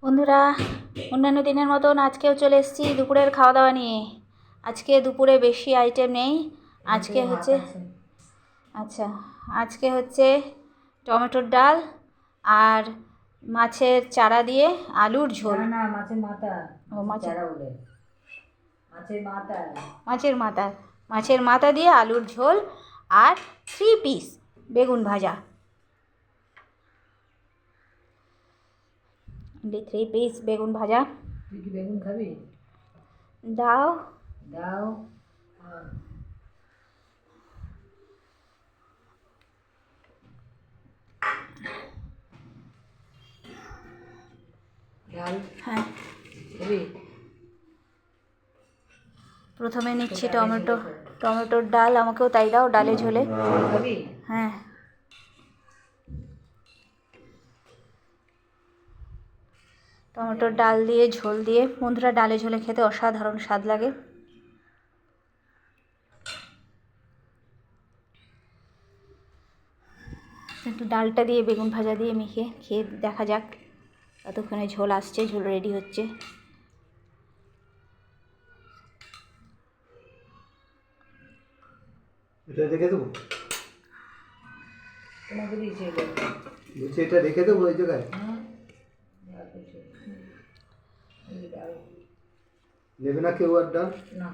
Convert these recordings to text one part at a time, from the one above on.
বন্ধুরা, অন্যান্য দিনের মতন আজকেও চলে এসেছি দুপুরের খাওয়া দাওয়া নিয়ে। আজকে দুপুরে বেশি আইটেম নেই। আজকে হচ্ছে আজকে হচ্ছে টমেটোর ডাল আর মাছের চারা দিয়ে আলুর ঝোল। না, মাছের মাথা। ও চারা বলে মাছের মাথা। মাছের মাথা দিয়ে আলুর ঝোল আর 3 পিস বেগুন ভাজা। 3 পিস বেগুন ভাজা। তুই কি বেগুন খাবি? দাও। দাও। ডাল। হ্যাঁ, খাবি? প্রথমে নিচ্ছি টমেটোর ডাল। আমাকেও তাই দাও, ডালে ঝোলে। খাবি? হ্যাঁ, টমেটোর ডাল দিয়ে ঝোল দিয়ে বন্ধুরা, ডালে ঝোলে খেতে অসাধারণ স্বাদ লাগে। একটু ডালটা দিয়ে বেগুন ভাজা দিয়ে মেখে খেয়ে দেখা যাক। ততক্ষণে ঝোল আসছে, ঝোল রেডি হচ্ছে। এটা রেখে দেবো, তোমাকে দিয়েছি বলছি এটা রেখে দেবো ওই জায়গায়। নেবে না কেউ আর ডাল? না,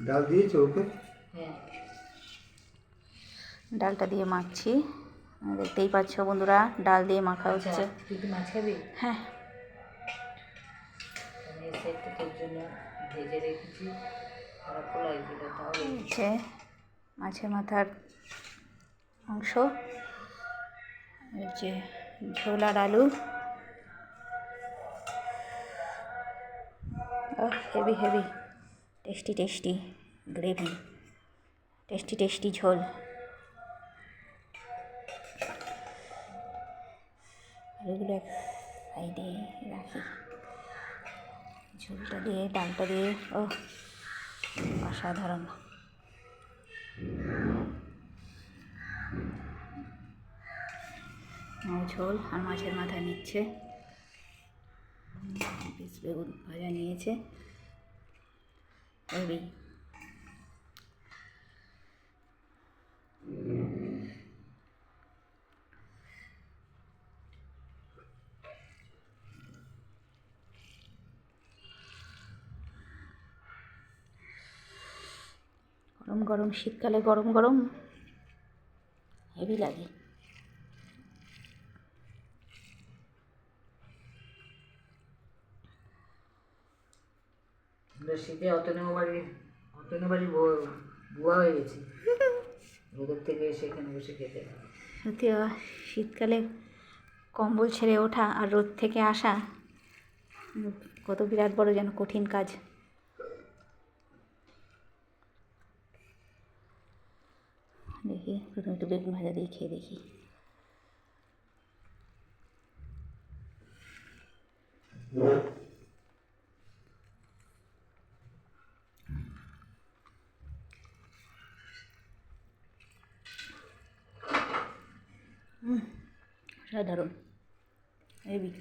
ডাল দিয়েছো ওকে? হ্যাঁ, ডালটা দিয়ে মাখছি। দেখতেই পাচ্ছ বন্ধুরা, ডাল দিয়ে মাখা হচ্ছে। তুই কি মাছ খাবি? হ্যাঁ, আমি সেটা তোর জন্য ভেজে রেখেছি। খারাপ লাগছিল তাহলে হচ্ছে মাছের মাথার অংশ, হচ্ছে ঝোল আর আলু। Heavy heavy tasty gravy, tasty ঝোল। এগুলো এক সাইডে রাখি। ঝোলটা দিয়ে ডালটা দিয়ে অসাধারণ। ঝোল আর মাছের মাথা নিচ্ছে, পিস বেগুন ভাজা নিয়েছে। হেভি। গরম শীতকালে গরম হেভি লাগে। শীতে অতনু বাড়ি বুয়া হয়ে গেছে। ওদের থেকে সেখানে বসে খেতে। সত্যি শীতকালে কম্বল ছেড়ে ওঠা আর রোদ থেকে আসা কত বিরাট বড় যেন কঠিন কাজ। দেখি প্রথমে একটু বেগুন ভাজা দিয়ে খেয়ে দেখি। সাধারণ হেভি।